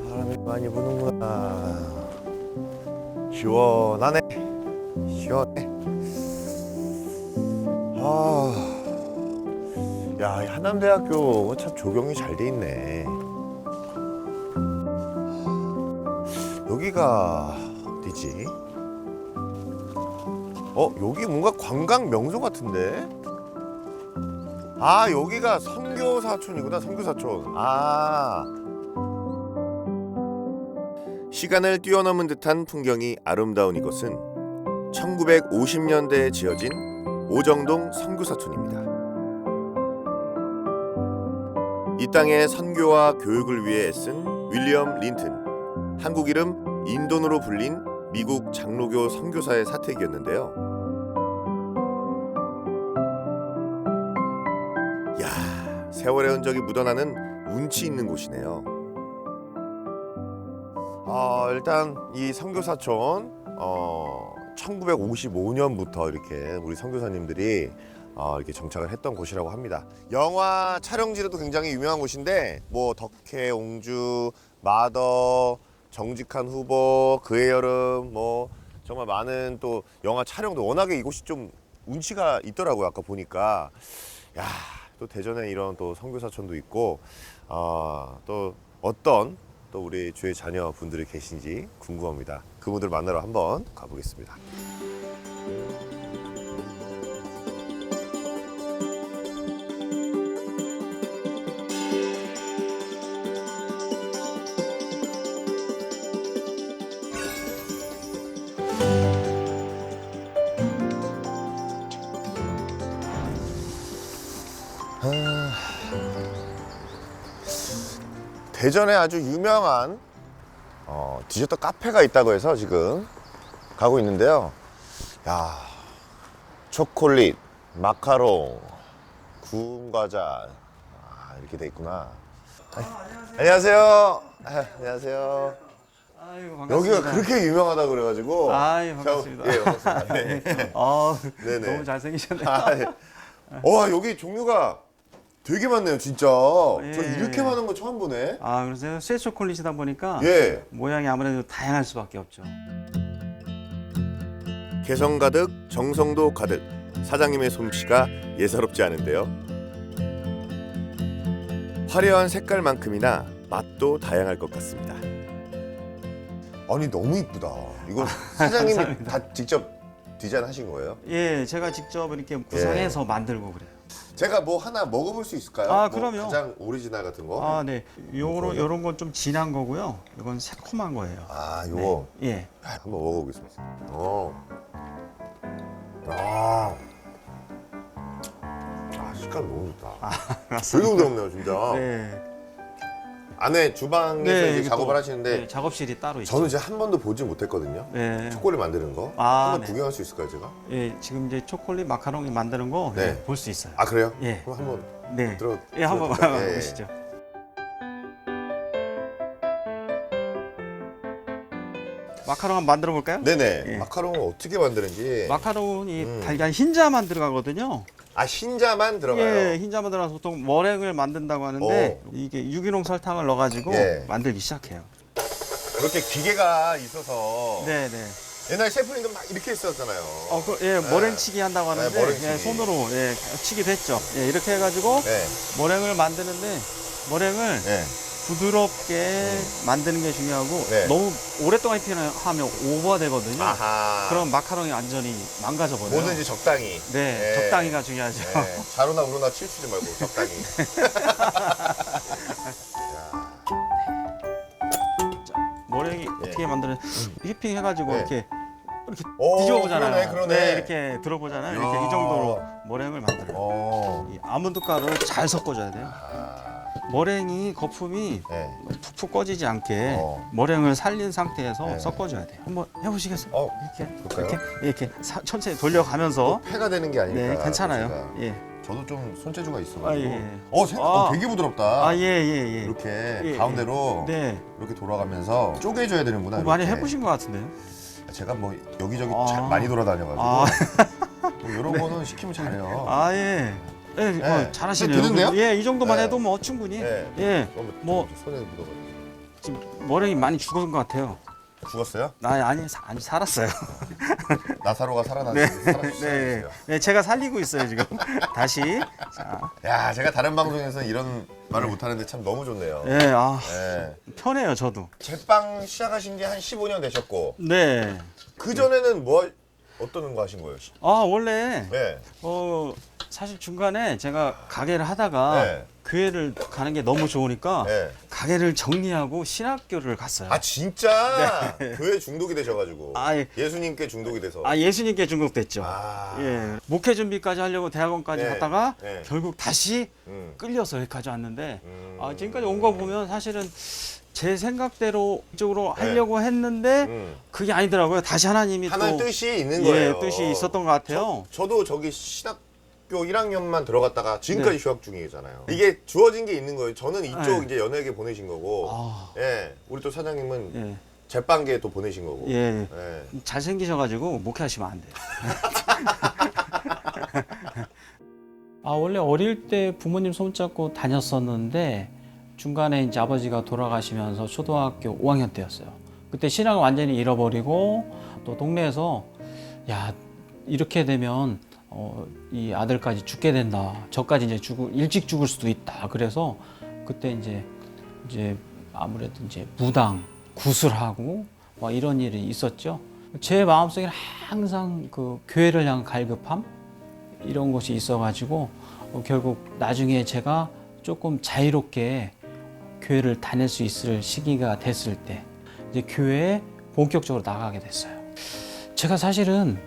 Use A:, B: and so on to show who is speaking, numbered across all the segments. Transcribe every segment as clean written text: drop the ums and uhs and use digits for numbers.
A: 바람이 많이 부는구나. 시원하네. 시원해. 야, 이 한남대학교 참 조경이 잘 돼 있네. 여기가 어디지? 여기 뭔가 관광 명소 같은데? 아, 여기가 선교사촌이구나, 선교사촌. 시간을 뛰어넘은 듯한 풍경이 아름다운 이곳은 1950년대에 지어진 오정동 선교사촌입니다. 이 땅에 선교와 교육을 위해 애쓴 윌리엄 린튼, 한국 이름 인돈으로 불린 미국 장로교 선교사의 사택이었는데요. 야, 세월의 흔적이 묻어나는 운치 있는 곳이네요. 일단 이 선교사촌 1955년부터 이렇게 우리 선교사님들이 이렇게 정착을 했던 곳이라고 합니다. 영화 촬영지로도 굉장히 유명한 곳인데 뭐 덕혜, 옹주, 마더, 정직한 후보, 그의 여름, 뭐 정말 많은 또 영화 촬영도 워낙에 이곳이 좀 운치가 있더라고요. 아까 보니까. 야, 또 대전에 이런 또 선교사촌도 있고 또 어떤 또 우리 주의 자녀분들이 계신지 궁금합니다. 그분들 만나러 한번 가보겠습니다. 대전에 아주 유명한 디저트 카페가 있다고 해서 지금 가고 있는데요. 야, 초콜릿, 마카롱, 구운 과자 이렇게 돼 있구나. 안녕하세요. 안녕하세요.
B: 아이고, 반갑습니다.
A: 여기가 그렇게 유명하다 그래가지고.
B: 아유, 반갑습니다.
A: 예, 반갑습니다. 네. 네네.
B: 너무 잘생기셨네요.
A: 네. 여기 종류가 되게 많네요, 진짜.
B: 예.
A: 저 이렇게 많은 거 처음 보네.
B: 그러세요? 쇠 초콜릿이다 보니까
A: 예.
B: 모양이 아무래도 다양할 수밖에 없죠.
A: 개성 가득, 정성도 가득. 사장님의 솜씨가 예사롭지 않은데요. 화려한 색깔만큼이나 맛도 다양할 것 같습니다. 아니, 너무 이쁘다. 이거 사장님이
B: 감사합니다.
A: 다 직접 디자인하신 거예요?
B: 예, 제가 직접 이렇게 구상해서 만들고 그래요.
A: 제가 뭐 하나 먹어볼 수 있을까요? 뭐
B: 그럼요.
A: 가장 오리지널 같은 거?
B: 네. 요런 건 좀 진한 거고요. 이건 새콤한 거예요.
A: 요거.
B: 네. 예.
A: 한번 먹어보겠습니다. 식감 너무 좋다. 되게 부드럽네요, 진짜.
B: 네.
A: 안에 주방에서
B: 네,
A: 이제
B: 이게
A: 작업을
B: 또,
A: 하시는데
B: 네, 작업실이 따로 있죠.
A: 저는 이제 한 번도 보지 못했거든요.
B: 네.
A: 초콜릿 만드는 거.
B: 아,
A: 한번
B: 네.
A: 구경할 수 있을까요, 제가?
B: 예, 지금 이제 초콜릿 마카롱이 만드는 거
A: 네.
B: 볼 수 있어요.
A: 그래요?
B: 예.
A: 그럼 한번
B: 네.
A: 들어.
B: 예, 한번
A: 들어볼까요? 예.
B: 보시죠. 마카롱 한번 만들어 볼까요?
A: 네네.
B: 예.
A: 마카롱을 어떻게 만드는지.
B: 마카롱이 달걀 흰자만 들어가거든요.
A: 흰자만 들어가요.
B: 예, 흰자만 들어가서 보통 머랭을 만든다고 하는데 이게 유기농 설탕을 넣어가지고 만들기 시작해요.
A: 그렇게 기계가 있어서.
B: 네.
A: 옛날 셰프님들 막 이렇게 했었잖아요.
B: 머랭치기 한다고 하는데
A: 네, 머랭치기.
B: 손으로 치기도 했죠. 이렇게 해가지고 머랭을 만드는데 머랭을 부드럽게 만드는 게 중요하고 너무 오랫동안 하면 오버가 되거든요. 그럼 마카롱이 완전히 망가져 버려요.
A: 뭐든지 적당히.
B: 네, 적당히가 중요하죠.
A: 자루나 우루나 칠치지 말고 적당히.
B: 머랭이 어떻게 만드는 휘핑 해가지고 이렇게
A: 오,
B: 뒤집어 보잖아요.
A: 그러네.
B: 네, 이렇게 들어보잖아요. 이렇게 이 정도로 머랭을 만들어요. 이 아몬드 가루를 잘 섞어줘야 돼요. 머랭이 거품이 푹푹 꺼지지 않게 머랭을 살린 상태에서 섞어줘야 돼요. 한번 해보시겠어요? 이렇게 천천히 돌려가면서.
A: 폐가 되는 게 아니니까.
B: 네, 괜찮아요. 예.
A: 저도 좀 손재주가 있어가지고.
B: 예.
A: 되게 부드럽다.
B: 예.
A: 이렇게 가운데로
B: 네.
A: 이렇게 돌아가면서 쪼개줘야 되는구나.
B: 많이
A: 이렇게.
B: 해보신 것 같은데요?
A: 제가 뭐 여기저기 잘 많이 돌아다녀가지고 이런 거는 시키면 잘해요.
B: 아 예. 예,
A: 네.
B: 잘하시네요.
A: 되는데요?
B: 예, 이 정도만
A: 네.
B: 해도 뭐 충분히.
A: 네.
B: 예. 뭐
A: 손에 묻어가지고.
B: 지금 머랭이 많이 죽은 것 같아요.
A: 죽었어요?
B: 아니 살았어요.
A: 나사로가 살아났는데
B: 네,
A: 살아주세요.
B: 네, 제가 살리고 있어요 지금. 다시. 자,
A: 야, 제가 다른 방송에서는 이런 말을 못하는데 참 너무 좋네요.
B: 예,
A: 네.
B: 편해요 저도.
A: 제빵 시작하신 지 한 15년 되셨고
B: 네.
A: 그 전에는 어떤 거 하신 거예요?
B: 원래
A: 네.
B: 사실 중간에 제가 가게를 하다가
A: 네.
B: 교회를 가는 게 너무 좋으니까
A: 네.
B: 가게를 정리하고 신학교를 갔어요.
A: 아 진짜 교회 중독이 되셔가지고
B: 예.
A: 예수님께 중독이 돼서.
B: 예수님께 중독됐죠.
A: 아.
B: 예. 목회 준비까지 하려고 대학원까지
A: 네.
B: 갔다가
A: 네.
B: 결국 다시
A: 음.
B: 끌려서 여기까지 왔는데 지금까지 온 거 보면 사실은 제 생각대로 이쪽으로 하려고 했는데 그게 아니더라고요. 다시 하나님이
A: 하나의
B: 또
A: 뜻이 있는 거예요.
B: 뜻이 있었던 것 같아요.
A: 저도 저기 신학교 1학년만 들어갔다가 지금까지 휴학 중이잖아요. 이게 주어진 게 있는 거예요. 저는 이쪽 이제 연예계 보내신 거고, 예, 우리 또 사장님은
B: 예.
A: 제빵계 또 보내신 거고.
B: 예.
A: 예.
B: 잘생기셔가지고 목회하시면 안 돼요. 원래 어릴 때 부모님 손잡고 다녔었는데 중간에 이제 아버지가 돌아가시면서 초등학교 5학년 때였어요. 그때 신앙을 완전히 잃어버리고 또 동네에서 야 이렇게 되면 이 아들까지 죽게 된다. 저까지 이제 일찍 죽을 수도 있다. 그래서 그때 이제 아무래도 이제 무당 구슬하고 막 이런 일이 있었죠. 제 마음속에는 항상 그 교회를 향한 갈급함 이런 것이 있어가지고 결국 나중에 제가 조금 자유롭게 교회를 다닐 수 있을 시기가 됐을 때 이제 교회에 본격적으로 나가게 됐어요. 제가 사실은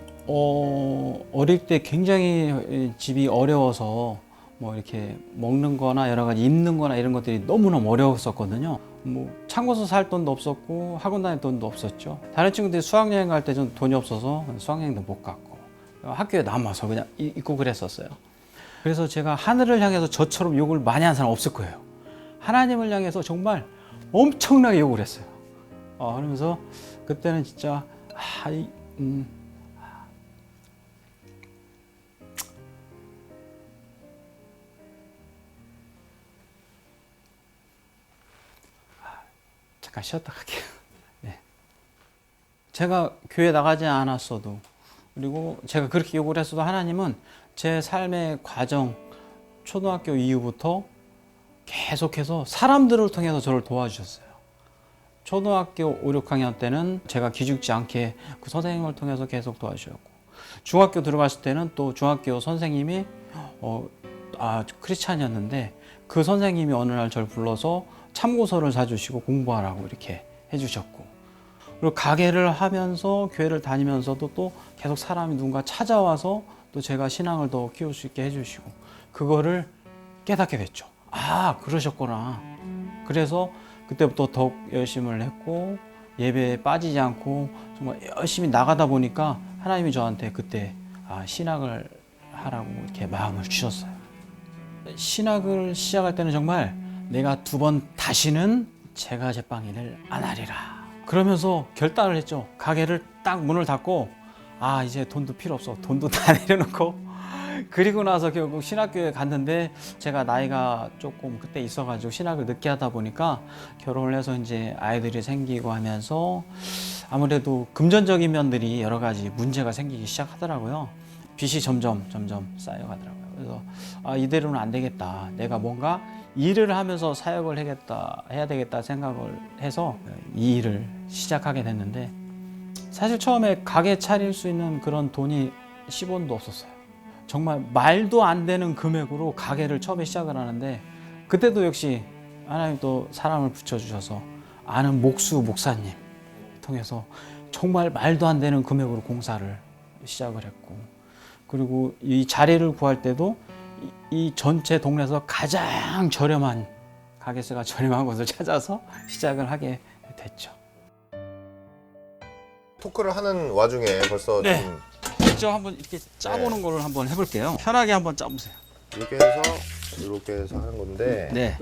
B: 어릴 때 굉장히 집이 어려워서 뭐 이렇게 먹는 거나 여러 가지 입는 거나 이런 것들이 너무너무 어려웠었거든요. 뭐 창고서 살 돈도 없었고 학원 다닐 돈도 없었죠. 다른 친구들이 수학여행 갈 때 좀 돈이 없어서 수학여행도 못 갔고 학교에 남아서 그냥 있고 그랬었어요. 그래서 제가 하늘을 향해서 저처럼 욕을 많이 한 사람 없을 거예요. 하나님을 향해서 정말 엄청나게 욕을 했어요. 그러면서 그때는 진짜 잠깐 쉬었다 갈게요. 네. 제가 교회 나가지 않았어도 그리고 제가 그렇게 욕을 했어도 하나님은 제 삶의 과정 초등학교 이후부터 계속해서 사람들을 통해서 저를 도와주셨어요. 초등학교 5, 6학년 때는 제가 기죽지 않게 그 선생님을 통해서 계속 도와주셨고 중학교 들어갔을 때는 또 중학교 선생님이 크리스찬이었는데 그 선생님이 어느 날 저를 불러서 참고서를 사주시고 공부하라고 이렇게 해주셨고 그리고 가게를 하면서 교회를 다니면서도 또 계속 사람이 누군가 찾아와서 또 제가 신앙을 더 키울 수 있게 해주시고 그거를 깨닫게 됐죠. 그러셨구나. 그래서 그때부터 더욱 열심을 했고 예배에 빠지지 않고 정말 열심히 나가다 보니까 하나님이 저한테 그때 신학을 하라고 이렇게 마음을 주셨어요. 신학을 시작할 때는 정말 내가 2번 다시는 제가 제빵 일을 안 하리라. 그러면서 결단을 했죠. 가게를 딱 문을 닫고 이제 돈도 필요 없어. 돈도 다 내려놓고 그리고 나서 결국 신학교에 갔는데 제가 나이가 조금 그때 있어가지고 신학을 늦게 하다 보니까 결혼을 해서 이제 아이들이 생기고 하면서 아무래도 금전적인 면들이 여러 가지 문제가 생기기 시작하더라고요. 빚이 점점 쌓여가더라고요. 그래서 이대로는 안 되겠다. 내가 뭔가 일을 하면서 사역을 해야 되겠다 생각을 해서 이 일을 시작하게 됐는데 사실 처음에 가게 차릴 수 있는 그런 돈이 10원도 없었어요. 정말 말도 안 되는 금액으로 가게를 처음에 시작을 하는데 그때도 역시 하나님 또 사람을 붙여주셔서 아는 목사님 통해서 정말 말도 안 되는 금액으로 공사를 시작을 했고 그리고 이 자리를 구할 때도 이 전체 동네에서 가장 저렴한 가게세가 저렴한 곳을 찾아서 시작을 하게 됐죠.
A: 토크를 하는 와중에 벌써
B: 네.
A: 좀
B: 직접 한번 이렇게 짜보는 거를 한번 해볼게요. 편하게 한번 짜보세요.
A: 이렇게 해서 하는 건데
B: 네.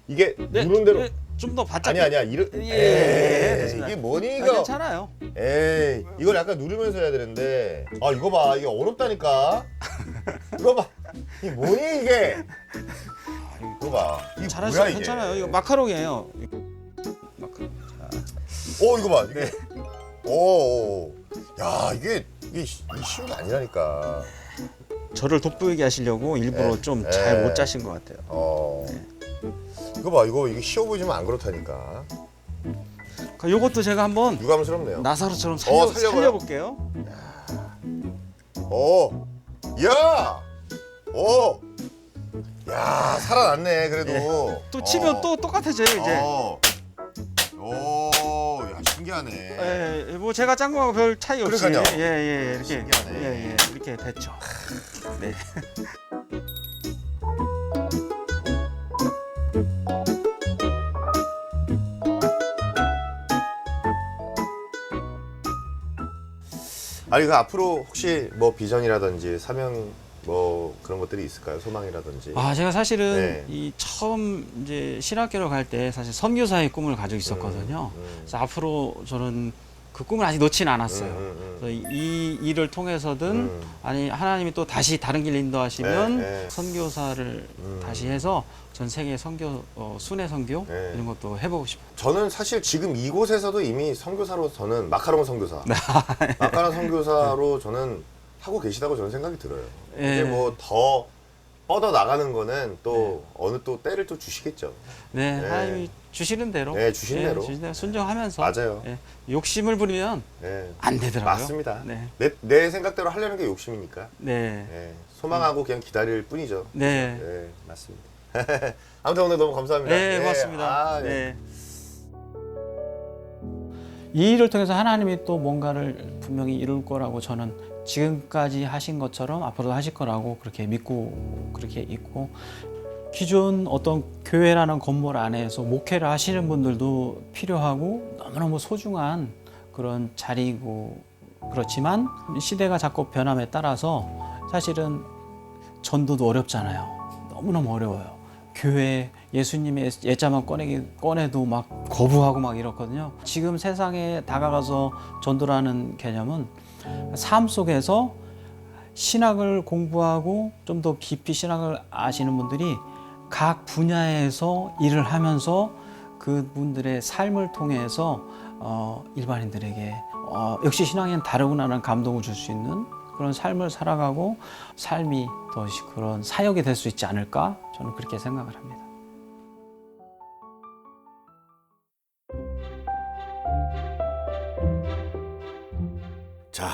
A: 이게
B: 네.
A: 누른 대로
B: 좀 더 바짝.
A: 아니야 이런.
B: 예, 됐습니다.
A: 이게 뭐니
B: 아,
A: 이거?
B: 괜찮아요.
A: 에이, 이걸 약간 누르면서 해야 되는데. 아, 이거 봐, 이게 어렵다니까. 이거 봐, 이게 뭐니 이게? 이거 봐, 이게
B: 잘하시죠.
A: 뭐야 이게?
B: 괜찮아요. 이거 마카롱이에요. 마카롱.
A: 이거 봐, 이게. 오, 야, 이게 쉬운 게 아니라니까.
B: 저를 돋보이게 하시려고 일부러
A: 네.
B: 좀
A: 네.
B: 잘 못 짜신 것 같아요.
A: 이거 봐, 이게 쉬워 보이지만 안 그렇다니까.
B: 그러니까 요것도 제가 한번
A: 유감스럽네요.
B: 나사로처럼
A: 살려봐요.
B: 살려볼게요.
A: 야, 야, 살아났네 그래도.
B: 또 치면 또 똑같아져요 이제.
A: 야, 신기하네.
B: 예, 뭐 제가 짠 거하고 별 차이 없이.
A: 그러니까요.
B: 예, 이렇게.
A: 신기하네.
B: 예, 이렇게 됐죠. 네.
A: 아니 그 앞으로 혹시 뭐 비전이라든지 사명 뭐 그런 것들이 있을까요? 소망이라든지.
B: 아, 제가 사실은
A: 네.
B: 이 처음 이제 신학교를 갈 때 사실 선교사의 꿈을 가지고 있었거든요. 그래서 앞으로 저는 그 꿈을 아직 놓지는 않았어요. 그래서 이 일을 통해서든 아니 하나님이 또 다시 다른 길 인도하시면
A: 네.
B: 선교사를 다시 해서 전 세계 선교 순회 선교
A: 네.
B: 이런 것도 해보고 싶어요.
A: 저는 사실 지금 이곳에서도 이미 선교사로 저는 마카롱 선교사, 마카롱 선교사로 저는 하고 계시다고 저는 생각이 들어요.
B: 예.
A: 이제 뭐 더 뻗어 나가는 거는 또 어느 또 때를 또 주시겠죠.
B: 네,
A: 네.
B: 하나님이 주시는 대로,
A: 네, 주시는 대로.
B: 순종하면서
A: 맞아요.
B: 예, 욕심을 부리면
A: 네.
B: 안 되더라고요.
A: 맞습니다.
B: 네,
A: 내 생각대로 하려는 게 욕심이니까.
B: 네,
A: 네. 소망하고 그냥 기다릴 뿐이죠.
B: 네.
A: 네, 맞습니다. 아무튼 오늘 너무 감사합니다.
B: 네, 고맙습니다.
A: 아, 네.
B: 네. 이 일을 통해서 하나님이 또 뭔가를 분명히 이룰 거라고 저는 지금까지 하신 것처럼 앞으로도 하실 거라고 그렇게 믿고 그렇게 있고, 기존 어떤 교회라는 건물 안에서 목회를 하시는 분들도 필요하고 너무너무 소중한 그런 자리이고, 그렇지만 시대가 자꾸 변함에 따라서 사실은 전도도 어렵잖아요. 너무너무 어려워요. 교회 예수님의 예자만 꺼내도 막 거부하고 막 이렇거든요. 지금 세상에 다가가서 전도라는 개념은 삶 속에서 신학을 공부하고 좀 더 깊이 신학을 아시는 분들이 각 분야에서 일을 하면서 그분들의 삶을 통해서 일반인들에게 역시 신앙에는 다르구나라는 감동을 줄 수 있는 그런 삶을 살아가고 삶이 더 그런 사역이 될 수 있지 않을까, 저는 그렇게 생각을 합니다.
A: 자,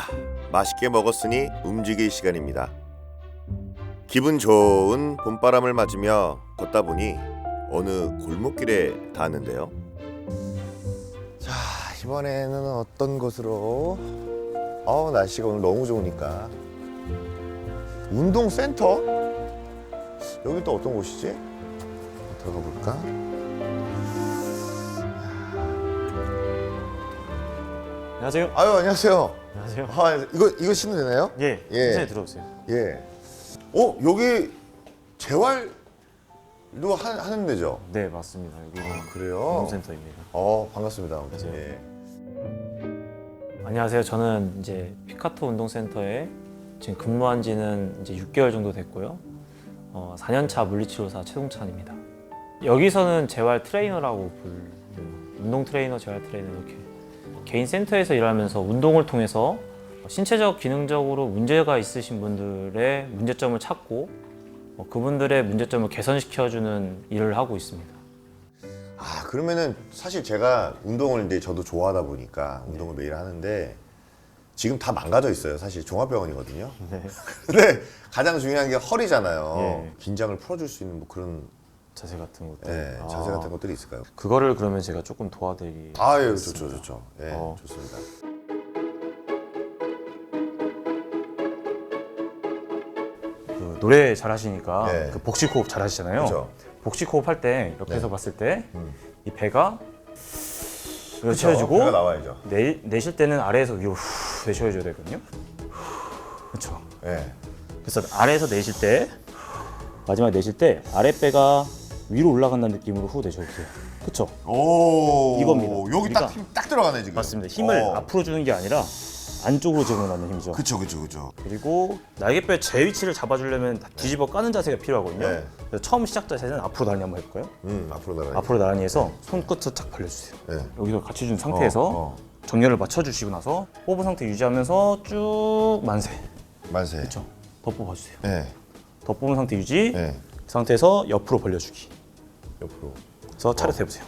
A: 맛있게 먹었으니 움직일 시간입니다. 기분 좋은 봄바람을 맞으며 걷다 보니 어느 골목길에 닿았는데요. 자, 이번에는 어떤 곳으로? 날씨가 오늘 너무 좋으니까. 운동센터? 여기 또 어떤 곳이지? 들어가 볼까?
C: 안녕하세요.
A: 아유, 안녕하세요.
C: 안녕하세요.
A: 이거 신으면 되나요?
C: 예,
A: 예.
C: 천천히 들어오세요.
A: 예. 여기 재활도 하는 데죠?
C: 네, 맞습니다. 여기는
A: 그래요?
C: 운동센터입니다.
A: 반갑습니다.
C: 안녕하세요.
A: 예.
C: 안녕하세요. 저는 이제 피카토 운동센터에 지금 근무한 지는 이제 6개월 정도 됐고요. 4년차 물리치료사 최동찬입니다. 여기서는 재활 트레이너라고 불려요. 운동 트레이너, 재활 트레이너 이렇게. 개인 센터에서 일하면서 운동을 통해서 신체적, 기능적으로 문제가 있으신 분들의 문제점을 찾고 그분들의 문제점을 개선시켜주는 일을 하고 있습니다.
A: 그러면은 사실 제가 운동을 이제 저도 좋아하다 보니까 운동을 매일 하는데 지금 다 망가져 있어요. 사실 종합병원이거든요.
C: 네.
A: 근데 가장 중요한 게 허리잖아요.
C: 예.
A: 긴장을 풀어줄 수 있는 뭐 그런
C: 자세 같은 것들.
A: 자세 같은 것들이 있을까요?
C: 그거를 그러면 제가 조금 도와드리.
A: 예, 좋죠. 예,
C: 어.
A: 좋습니다.
C: 그 노래 잘하시니까
A: 네.
C: 그 복식 호흡 잘하시잖아요.
A: 그죠.
C: 복식 호흡 할 때 옆에서
A: 네.
C: 봤을 때 이
A: 음.
C: 배가 이렇게
A: 배가
C: 채워지고
A: 나와야죠.
C: 내쉴 때는 아래에서 위로 후 내쉬어줘야 되거든요. 그렇죠.
A: 예.
C: 그래서 아래에서 내쉴 때 마지막에 내쉴 때 아랫배가
D: 위로 올라간다는 느낌으로 후 내쉬어보세요. 그쵸?
A: 오,
D: 이겁니다.
A: 여기 딱
D: 우리가-
A: 힘 딱 들어가네 지금.
D: 맞습니다. 힘을
A: 어.
D: 앞으로 주는 게 아니라 안쪽으로 집어넣는 힘이죠.
A: 그쵸.
D: 그리고 날개뼈 제 위치를 잡아주려면 뒤집어 까는 자세가 필요하거든요.
A: 네.
D: 그래서 처음 시작 자세는 앞으로 나란히 한번 해볼까요?
A: 앞으로 나가.
D: 앞으로 나란히 해서 손끝을 착 벌려주세요.
A: 네.
D: 여기서 같이 준 상태에서 정렬을 맞춰주시고 나서 호흡 상태 유지하면서 쭉 만세.
A: 만세.
D: 그렇죠. 더 뽑아주세요.
A: 네.
D: 더 뽑은 상태 유지.
A: 네.
D: 그 상태에서 옆으로 벌려주기.
A: 옆으로.
D: 그래서 차렷 해보세요.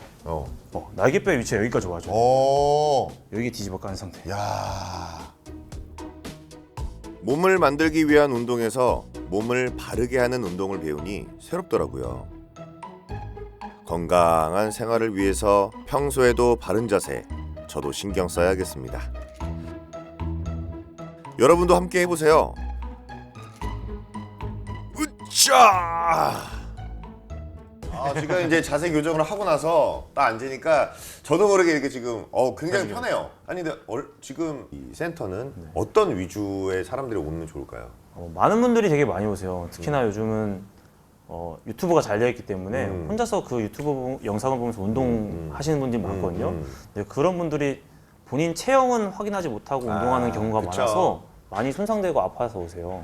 D: 날개뼈 위치가 여기까지 와줘.
A: 오.
D: 여기 뒤집어 까는 상태.
A: 야. 몸을 만들기 위한 운동에서 몸을 바르게 하는 운동을 배우니 새롭더라고요. 건강한 생활을 위해서 평소에도 바른 자세 저도 신경 써야겠습니다. 여러분도 함께 해보세요. 으쌰! 지금 이제 자세 교정을 하고 나서 딱 앉으니까 저도 모르게 이렇게 지금 굉장히 편해요. 아니 근데 지금 이 센터는 어떤 위주의 사람들이 오면 좋을까요?
C: 많은 분들이 되게 많이 오세요. 특히나 요즘은 유튜브가 잘 되어 있기 때문에 혼자서 그 유튜브 영상을 보면서 운동하시는 분들이 많거든요. 근데 그런 분들이 본인 체형은 확인하지 못하고 운동하는 경우가
A: 그쵸.
C: 많아서 많이 손상되고 아파서 오세요.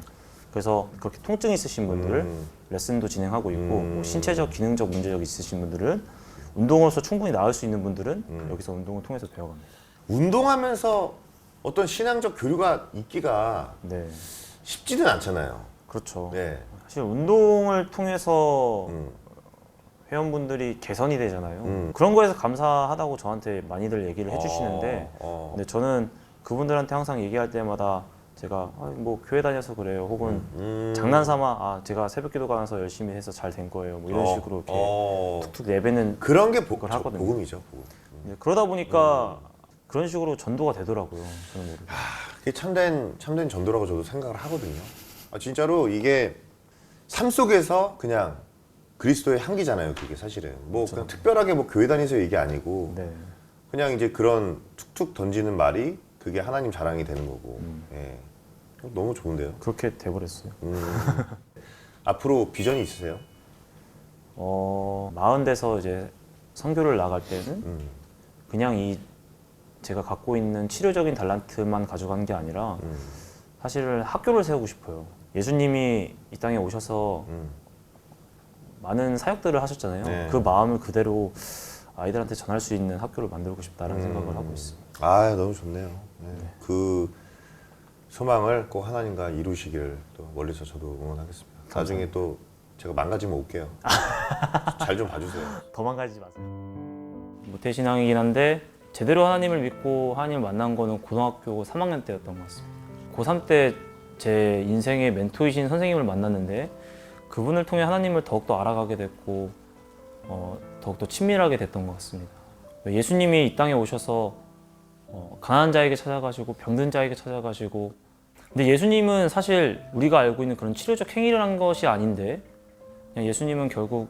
C: 그래서 그렇게 통증 있으신 분들 레슨도 진행하고 있고 뭐 신체적 기능적 문제적 있으신 분들은 운동으로서 충분히 나을 수 있는 분들은 여기서 운동을 통해서 배워갑니다.
A: 운동하면서 어떤 신앙적 교류가 있기가
C: 네,
A: 쉽지는 않잖아요.
C: 그렇죠.
A: 네.
C: 사실 운동을 통해서 회원분들이 개선이 되잖아요. 그런 거에서 감사하다고 저한테 많이들 얘기를 해주시는데 근데 저는 그분들한테 항상 얘기할 때마다 제가 뭐 교회 다녀서 그래요. 혹은 장난삼아 제가 새벽기도 가면서 열심히 해서 잘 된 거예요. 뭐 이런 식으로 이렇게 툭툭 내뱉는
A: 그런 게
C: 그걸 하거든요.
A: 복음이죠. 복음.
C: 네, 그러다 보니까 그런 식으로 전도가 되더라고요. 저는 모르게.
A: 그게 참된 전도라고 저도 생각을 하거든요. 진짜로 이게 삶 속에서 그냥 그리스도의 향기잖아요. 그게 사실은 뭐 그냥 특별하게 뭐 교회 다니서 얘기 아니고
C: 네.
A: 그냥 이제 그런 툭툭 던지는 말이 그게 하나님 자랑이 되는 거고. 예. 너무 좋은데요.
C: 그렇게 돼버렸어요.
A: 앞으로 비전이 있으세요?
C: 40대서 이제 선교를 나갈 때는 그냥 제가 갖고 있는 치료적인 달란트만 가져간 게 아니라 사실 학교를 세우고 싶어요. 예수님이 이 땅에 오셔서 많은 사역들을 하셨잖아요.
A: 네.
C: 그 마음을 그대로 아이들한테 전할 수 있는 학교를 만들고 싶다라는 생각을 하고 있습니다.
A: 너무 좋네요. 네. 그 소망을 꼭 하나님과 이루시기를 또 멀리서 저도 응원하겠습니다. 나중에 또 제가 망가지면 올게요. 잘 좀 봐주세요.
C: 더 망가지지 마세요. 모태신앙이긴 한데 제대로 하나님을 믿고 하나님을 만난 거는 고등학교 3학년 때였던 것 같습니다. 고3 때 제 인생의 멘토이신 선생님을 만났는데 그분을 통해 하나님을 더욱더 알아가게 됐고 더욱더 친밀하게 됐던 것 같습니다. 예수님이 이 땅에 오셔서 가난한 자에게 찾아가시고 병든 자에게 찾아가시고 근데 예수님은 사실 우리가 알고 있는 그런 치료적 행위를 한 것이 아닌데 그냥 예수님은 결국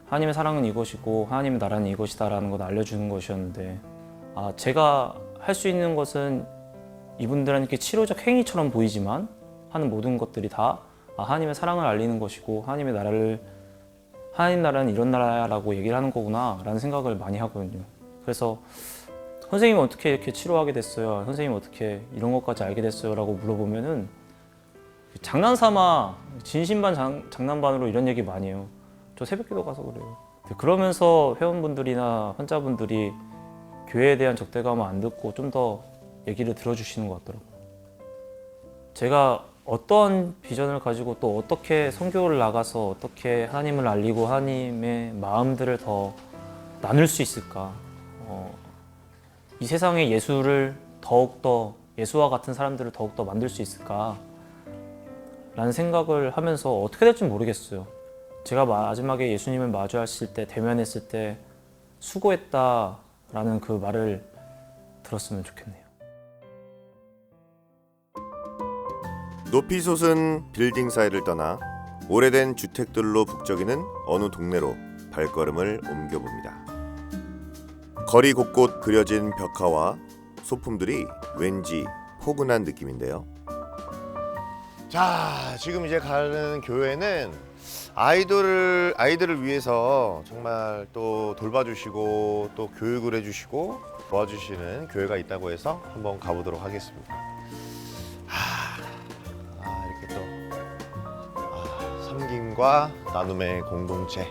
C: 하나님의 사랑은 이것이고 하나님의 나라는 이것이다라는 걸 알려주는 것이었는데 제가 할 수 있는 것은 이분들한테 치료적 행위처럼 보이지만 하는 모든 것들이 다 하나님의 사랑을 알리는 것이고 하나님 나라는 이런 나라라고 얘기를 하는 거구나 라는 생각을 많이 하거든요. 그래서 선생님은 어떻게 이렇게 치료하게 됐어요? 선생님은 어떻게 이런 것까지 알게 됐어요? 라고 물어보면은 장난삼아 진심반 장난반으로 이런 얘기 많이 해요. 저 새벽기도 가서 그래요. 그러면서 회원분들이나 환자분들이 교회에 대한 적대감을 안 듣고 좀 더 얘기를 들어주시는 것 같더라고요. 제가 어떤 비전을 가지고 또 어떻게 선교를 나가서 어떻게 하나님을 알리고 하나님의 마음들을 더 나눌 수 있을까? 이 세상의 예수를 더욱더 예수와 같은 사람들을 더욱더 만들 수 있을까? 라는 생각을 하면서 어떻게 될지 모르겠어요. 제가 마지막에 예수님을 마주했을 때 대면했을 때 수고했다라는 그 말을 들었으면 좋겠네요.
A: 높이 솟은 빌딩 사이를 떠나 오래된 주택들로 북적이는 어느 동네로 발걸음을 옮겨봅니다. 거리 곳곳 그려진 벽화와 소품들이 왠지 포근한 느낌인데요. 자, 지금 이제 가는 교회는 아이들을 위해서 정말 또 돌봐주시고 또 교육을 해주시고 도와주시는 교회가 있다고 해서 한번 가보도록 하겠습니다. 이렇게 또 섬김과 나눔의 공동체.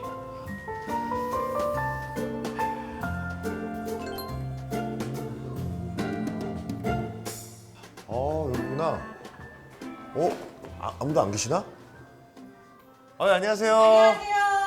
A: 여기구나. 아무도 안 계시나? 안녕하세요.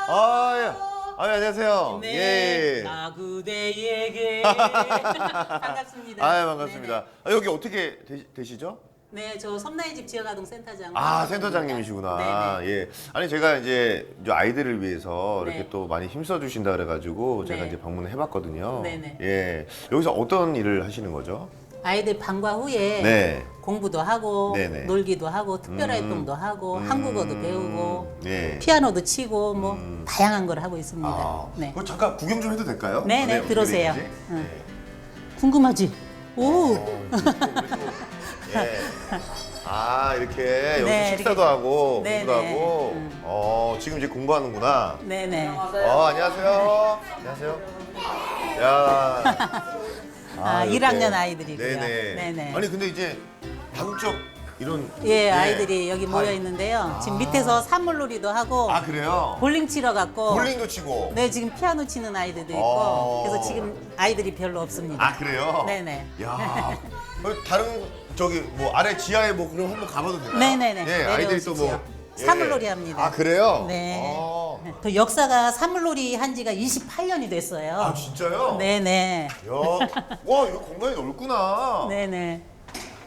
E: 안녕하세요.
A: 안녕하세요.
E: 네,
A: 예.
E: 나 그대에게 반갑습니다.
A: 반갑습니다. 여기 어떻게 되시죠?
E: 네, 저 섬나의 집 지역아동 센터장.
A: 센터장님이시구나.
E: 네네.
A: 예. 아니 제가 이제 아이들을 위해서 이렇게
E: 네.
A: 또 많이 힘써 주신다 그래가지고 제가
E: 네.
A: 이제 방문을 해봤거든요.
E: 네네.
A: 예. 여기서 어떤 일을 하시는 거죠?
E: 아이들 방과 후에
A: 네.
E: 공부도 하고
A: 네네.
E: 놀기도 하고 특별 활동도 하고 한국어도 배우고
A: 네.
E: 피아노도 치고 뭐 다양한 걸 하고 있습니다. 네.
A: 그럼 잠깐 구경 좀 해도 될까요?
E: 네네,
A: 어떻게
E: 들어오세요.
A: 되는지?
E: 응.
A: 네.
E: 궁금하지? 오.
A: 예. 이렇게 여기서
E: 네,
A: 식사도
E: 이렇게.
A: 하고
E: 네네.
A: 공부도 하고 지금 이제 공부하는구나.
E: 네네.
A: 안녕하세요. 안녕하세요. 야.
E: 1학년 아이들이고요.
A: 네네. 아니 근데 이제 다국적 이런
E: 예, 아이들이 여기 모여 있는데요. 지금 밑에서 사물놀이도 하고
A: 그래요?
E: 볼링 치러 갔고
A: 볼링도 치고.
E: 네, 지금 피아노 치는 아이들도 있고 그래서 지금 아이들이 별로 없습니다.
A: 그래요?
E: 네네.
A: 야. 다른 아래 지하에 그럼 한번 가봐도 되나요?
E: 네네네.
A: 예, 아이들이 또
E: 내려오십시오. 사물놀이 합니다.
A: 그래요?
E: 네. 또 역사가 사물놀이 한 지가 28년이 됐어요.
A: 진짜요?
E: 네네.
A: 야, 와 이거 공간이 넓구나.
E: 네네.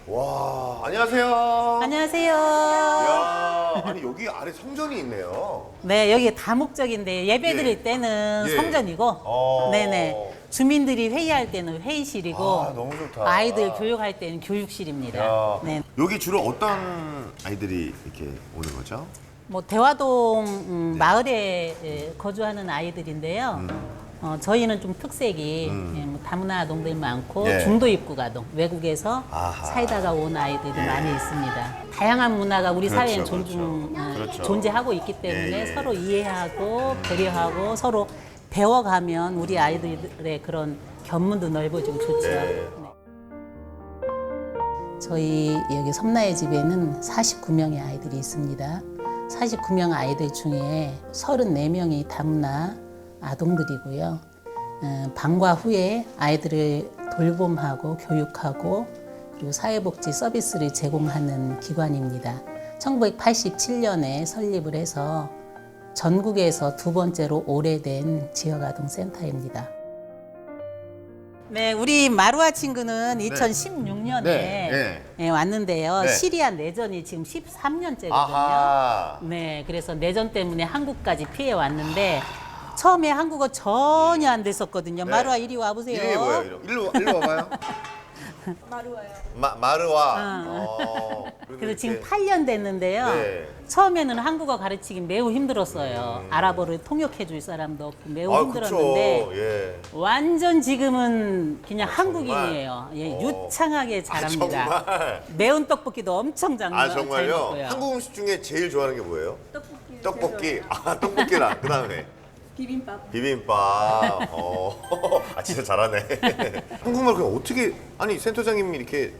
A: 와, 안녕하세요.
E: 안녕하세요.
A: 야, 아니 여기 아래 성전이 있네요.
E: 네, 여기 다목적인데 예배 드릴 때는
A: 예.
E: 성전이고, 네네. 주민들이 회의할 때는 회의실이고,
A: 너무 좋다.
E: 아이들 교육할 때는 교육실입니다.
A: 야,
E: 네.
A: 여기 주로 어떤 아이들이 이렇게 오는 거죠?
E: 뭐 대화동 마을에 거주하는 아이들인데요. 저희는 좀 특색이 뭐 다문화 아동들 많고
A: 예.
E: 중도 입국 아동, 외국에서
A: 아하.
E: 살다가 온 아이들이 많이 있습니다. 다양한 문화가 우리
A: 그렇죠,
E: 사회에
A: 그렇죠.
E: 존재하고 있기 때문에
A: 예.
E: 서로 이해하고 배려하고 서로 배워가면 우리 아이들의 그런 견문도 넓어지고 좋죠.
A: 네.
E: 네. 저희 여기 섬나의 집에는 49명의 아이들이 있습니다. 49명 아이들 중에 34명이 다문화 아동들이고요. 방과 후에 아이들을 돌봄하고 교육하고 그리고 사회복지 서비스를 제공하는 기관입니다. 1987년에 설립을 해서 전국에서 두 번째로 오래된 지역아동센터입니다. 네, 우리 마루아 친구는 2016년에
A: 네.
E: 왔는데요.
A: 네.
E: 시리아 내전이 지금 13년째거든요.
A: 아하.
E: 네, 그래서 내전 때문에 한국까지 피해 왔는데 처음에 한국어 전혀 안 됐었거든요.
A: 네.
E: 마루아 이리 와 보세요.
A: 이름이 뭐예요? 일로 와봐요. 마루아요. 마루아.
E: 그래서 지금 8년 됐는데요.
A: 네.
E: 처음에는 한국어 가르치기 매우 힘들었어요. 아랍어를 통역해 줄 사람도 없고 매우 힘들었는데
A: 그쵸. 예.
E: 완전 지금은 그냥
A: 정말?
E: 한국인이에요. 예, 유창하게 잘합니다.
A: 정말.
E: 매운 떡볶이도 엄청 잘
A: 정말요?
E: 먹고요.
A: 한국 음식 중에 제일 좋아하는 게 뭐예요? 떡볶이. 떡볶이랑 그다음에 비빔밥. 진짜 잘하네. 한국말 그냥 어떻게 센터장님이 이렇게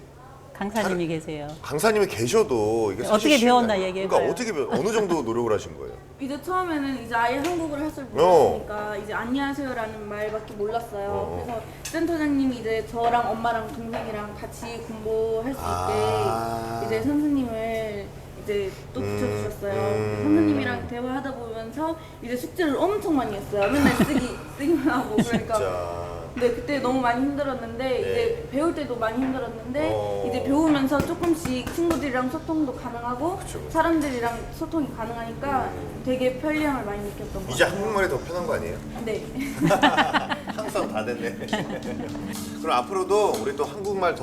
E: 강사님이 계세요.
A: 강사님이 계셔도 이게 사실
E: 어떻게
A: 쉽지
E: 배웠나
A: 않아요.
E: 얘기해봐요.
A: 그러니까 어느 정도 노력을 하신 거예요?
F: 이제 처음에는 이제 아예 한국어를 할 줄 몰랐으니까 이제 안녕하세요라는 말밖에 몰랐어요. 그래서 센터장님이 이제 저랑 엄마랑 동생이랑 같이 공부할 수 있게 이제 선생님을 이제 또 붙여주셨어요. 선생님이랑 대화하다 보면서 이제 숙제를 엄청 많이 했어요. 맨날 쓰기만 하고 그러니까.
A: 진짜.
F: 네, 그때 너무 많이 힘들었는데 이제 배울 때도 많이 힘들었는데 이제 배우면서 조금씩 친구들이랑 소통도 가능하고
A: 그쵸.
F: 사람들이랑 소통이 가능하니까 되게 편리함을 많이 느꼈던 것
A: 이제
F: 같아요.
A: 한국말이 더 편한 거 아니에요?
F: 네.
A: 항상 다 됐네. 그럼 앞으로도 우리 또 한국말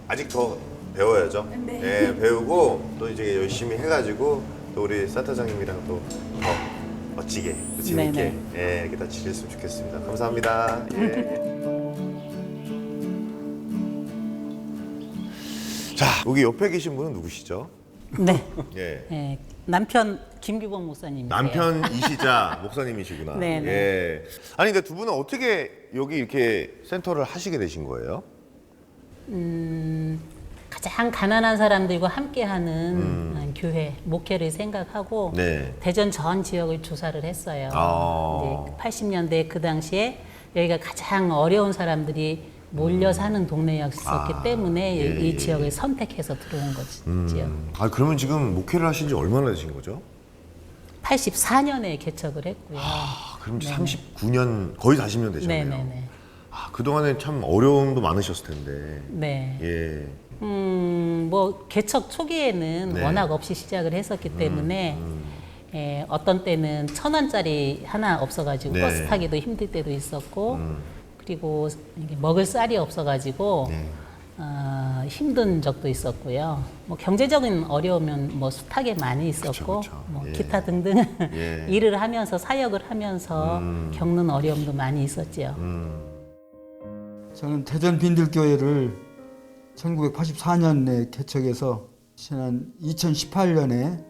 A: 아직 더 배워야죠.
F: 네.
A: 예, 배우고 또 이제 열심히 해가지고 또 우리 센터장님이랑 또 더 멋지게 또 재밌게 예, 이렇게 다 지냈으면 좋겠습니다. 감사합니다. 예. 자, 여기 옆에 계신 분은 누구시죠?
E: 네.
A: 예.
E: 예, 남편 김규봉 목사님이세요.
A: 남편이시자 목사님이시구나.
E: 네, 네.
A: 예. 아니 근데 두 분은 어떻게 여기 이렇게 센터를 하시게 되신 거예요?
E: 가장 가난한 사람들과 함께하는 교회 목회를 생각하고
A: 네.
E: 대전 전 지역을 조사를 했어요.
A: 아.
E: 이제 80년대 그 당시에 여기가 가장 어려운 사람들이 몰려 사는 동네였었기 때문에
A: 예,
E: 이
A: 예.
E: 지역을 선택해서 들어온 거지요.
A: 아 그러면 지금 목회를 하신 지 얼마나 되신 거죠?
E: 84년에 개척을 했고요.
A: 아, 그럼 39년 거의 40년 되셨네요.
E: 네네네.
A: 아, 그동안에 참 어려움도 많으셨을 텐데.
E: 네.
A: 예.
E: 뭐 개척 초기에는
A: 네.
E: 워낙 없이 시작을 했었기 때문에 어떤 때는 1,000원짜리 하나 없어가지고
A: 네.
E: 버스 타기도 힘들 때도 있었고 그리고 이게 먹을 쌀이 없어가지고
A: 네.
E: 힘든 적도 있었고요. 뭐 경제적인 어려움은 뭐 숱하게 많이 있었고
A: 그쵸.
E: 뭐
A: 예.
E: 기타 등등
A: 예.
E: 일을 하면서 사역을 하면서 겪는 어려움도 많이 있었지요.
G: 저는 대전 빈들교회를 1984년에 개척해서 지난 2018년에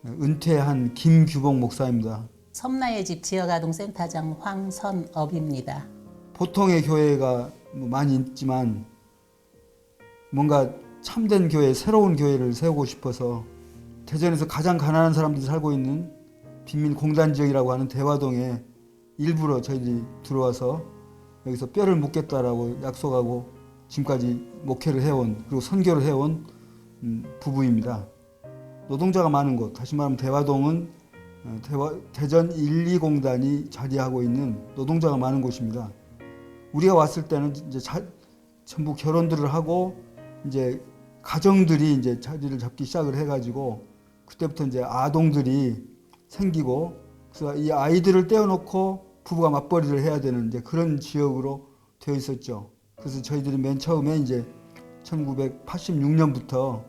G: 은퇴한 김규봉 목사입니다.
E: 섬나의 집 지역아동센터장 황선업입니다.
G: 보통의 교회가 뭐 많이 있지만 뭔가 참된 교회, 새로운 교회를 세우고 싶어서 대전에서 가장 가난한 사람들이 살고 있는 빈민 공단 지역이라고 하는 대화동에 일부러 저희들이 들어와서 여기서 뼈를 묻겠다라고 약속하고 지금까지 목회를 해온 그리고 선교를 해온 부부입니다. 노동자가 많은 곳, 다시 말하면 대화동은 대전 1,2공단이 자리하고 있는 노동자가 많은 곳입니다. 우리가 왔을 때는 이제 전부 결혼들을 하고 이제 가정들이 이제 자리를 잡기 시작을 해가지고 그때부터 이제 아동들이 생기고 그래서 이 아이들을 떼어놓고 부부가 맞벌이를 해야 되는 이제 그런 지역으로 되어 있었죠. 그래서 저희들이 맨 처음에 이제 1986년부터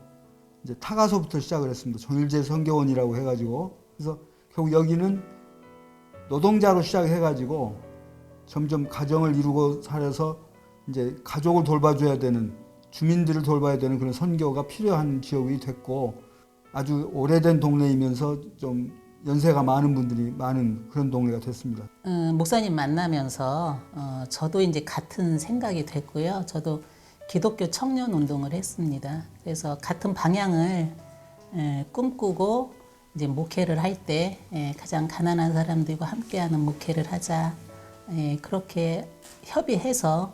G: 이제 타가소부터 시작을 했습니다. 정일제 선교원이라고 해가지고 그래서 결국 여기는 노동자로 시작해가지고 점점 가정을 이루고 살아서 이제 가족을 돌봐줘야 되는 주민들을 돌봐야 되는 그런 선교가 필요한 지역이 됐고 아주 오래된 동네이면서 좀 연세가 많은 분들이 많은 그런 동네가 됐습니다.
E: 목사님 만나면서 저도 이제 같은 생각이 됐고요. 저도 기독교 청년 운동을 했습니다. 그래서 같은 방향을 꿈꾸고 이제 목회를 할 때 가장 가난한 사람들과 함께하는 목회를 하자. 그렇게 협의해서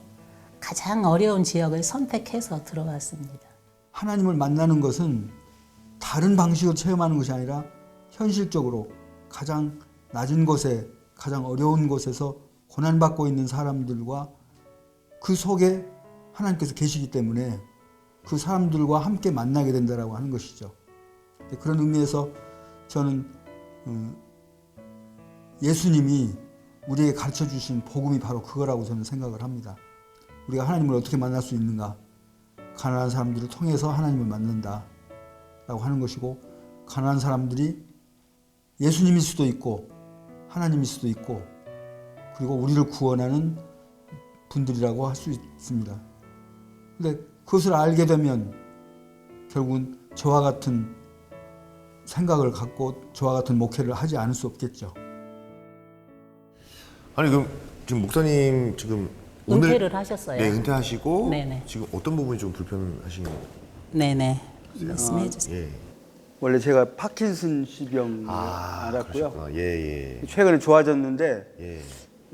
E: 가장 어려운 지역을 선택해서 들어갔습니다.
G: 하나님을 만나는 것은 다른 방식으로 체험하는 것이 아니라 현실적으로 가장 낮은 곳에 가장 어려운 곳에서 고난받고 있는 사람들과 그 속에 하나님께서 계시기 때문에 그 사람들과 함께 만나게 된다라고 하는 것이죠. 그런 의미에서 저는 예수님이 우리에게 가르쳐 주신 복음이 바로 그거라고 저는 생각을 합니다. 우리가 하나님을 어떻게 만날 수 있는가? 가난한 사람들을 통해서 하나님을 만난다 라고 하는 것이고 가난한 사람들이 예수님일 수도 있고 하나님일 수도 있고 그리고 우리를 구원하는 분들이라고 할 수 있습니다. 근데 그것을 알게 되면 결국은 저와 같은 생각을 갖고 저와 같은 목회를 하지 않을 수 없겠죠.
A: 아니 그럼 지금 목사님 지금
E: 은퇴를 하셨어요.
A: 네, 은퇴하시고
E: 네네.
A: 지금 어떤 부분이 좀 불편하신 거예요?
E: 네네. 말씀해 주세요.
A: 예.
G: 원래 제가 파킨슨씨병을 앓았고요.
A: 그러셨구나. 예, 예.
G: 최근에 좋아졌는데
A: 예.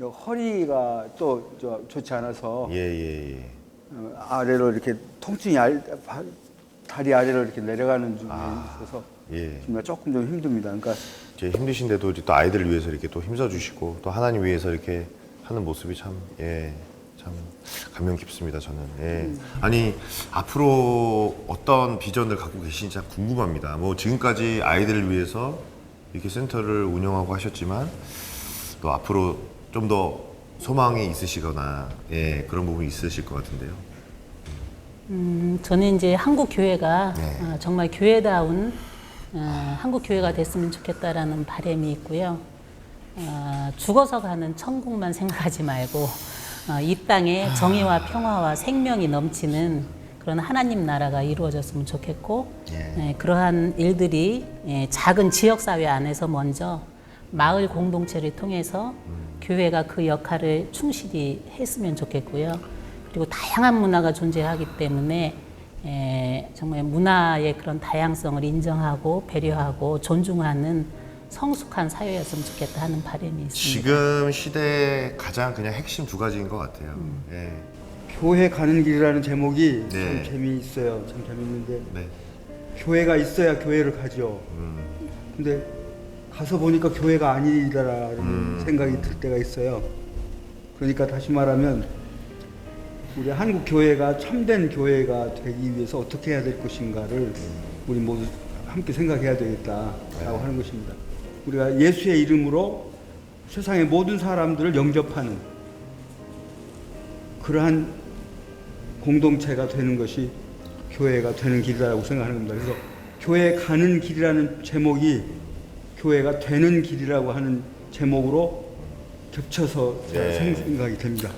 G: 허리가 또 좋지 않아서
A: 예.
G: 아래로 이렇게 통증이 다리 아래로 이렇게 내려가는 중에 있어서
A: 예.
G: 정말 조금 좀 힘듭니다. 그러니까
A: 이제 힘드신데도 이제 또 아이들을 위해서 이렇게 또 힘써주시고 또 하나님 위해서 이렇게 하는 모습이 참 감명 깊습니다. 저는. 예. 아니 앞으로 어떤 비전을 갖고 계신지 참 궁금합니다. 뭐 지금까지 아이들을 위해서 이렇게 센터를 운영하고 하셨지만 또 앞으로 좀 더 소망이 있으시거나 그런 부분이 있으실 것 같은데요.
E: 저는 이제 한국 교회가
A: 네.
E: 정말 교회다운 한국 교회가 됐으면 좋겠다라는 바람이 있고요. 죽어서 가는 천국만 생각하지 말고 이 땅에 정의와 평화와 생명이 넘치는 그런 하나님 나라가 이루어졌으면 좋겠고 그러한 일들이 작은 지역사회 안에서 먼저 마을 공동체를 통해서 교회가 그 역할을 충실히 했으면 좋겠고요. 그리고 다양한 문화가 존재하기 때문에 정말 문화의 그런 다양성을 인정하고 배려하고 존중하는 성숙한 사회였으면 좋겠다 하는 바람이 있습니다.
A: 지금 시대의 가장 그냥 핵심 두 가지인 것 같아요. 예.
G: 교회 가는 길이라는 제목이
A: 네.
G: 참 재미있어요. 참 재미있는데
A: 네.
G: 교회가 있어야 교회를 가죠. 근데 가서 보니까 교회가 아니다라는 생각이 들 때가 있어요. 그러니까 다시 말하면 우리 한국 교회가 참된 교회가 되기 위해서 어떻게 해야 될 것인가를 우리 모두 함께 생각해야 되겠다라고 하는 것입니다. 우리가 예수의 이름으로 세상의 모든 사람들을 영접하는 그러한 공동체가 되는 것이 교회가 되는 길이라고 생각하는 겁니다. 그래서 교회 가는 길이라는 제목이 교회가 되는 길이라고 하는 제목으로 겹쳐서 제가 생각이 됩니다.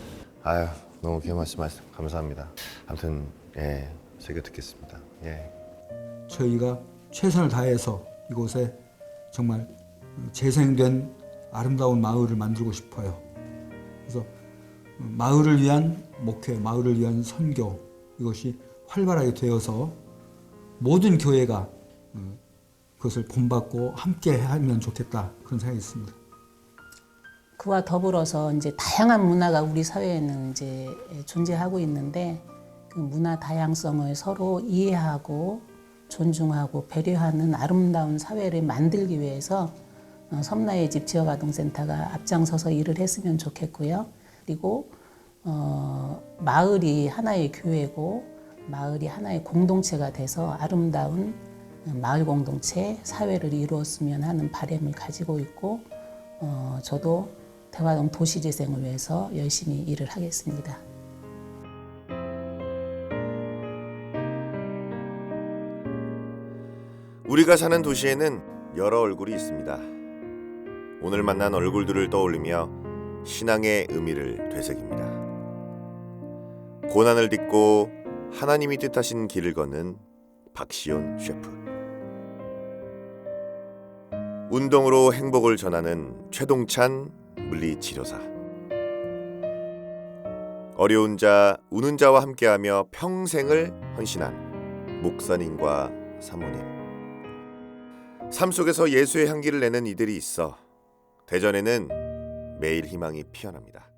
A: 아유, 너무 귀한 말씀 감사합니다. 아무튼 새겨 듣겠습니다.
G: 저희가 최선을 다해서 이곳에 정말 재생된 아름다운 마을을 만들고 싶어요. 그래서 마을을 위한 목회, 마을을 위한 선교 이것이 활발하게 되어서 모든 교회가 그것을 본받고 함께 하면 좋겠다 그런 생각이 있습니다.
E: 그와 더불어서 이제 다양한 문화가 우리 사회에는 이제 존재하고 있는데 그 문화 다양성을 서로 이해하고 존중하고 배려하는 아름다운 사회를 만들기 위해서 섬나의 집 지역아동센터가 앞장서서 일을 했으면 좋겠고요. 그리고 마을이 하나의 교회고 마을이 하나의 공동체가 돼서 아름다운 마을 공동체 사회를 이루었으면 하는 바람을 가지고 있고 저도 대화동 도시재생을 위해서 열심히 일을 하겠습니다.
A: 우리가 사는 도시에는 여러 얼굴이 있습니다. 오늘 만난 얼굴들을 떠올리며 신앙의 의미를 되새깁니다. 고난을 딛고 하나님이 뜻하신 길을 걷는 박시온 셰프. 운동으로 행복을 전하는 최동찬 물리치료사. 어려운 자, 우는 자와 함께하며 평생을 헌신한 목사님과 사모님. 삶 속에서 예수의 향기를 내는 이들이 있어 대전에는 매일 희망이 피어납니다.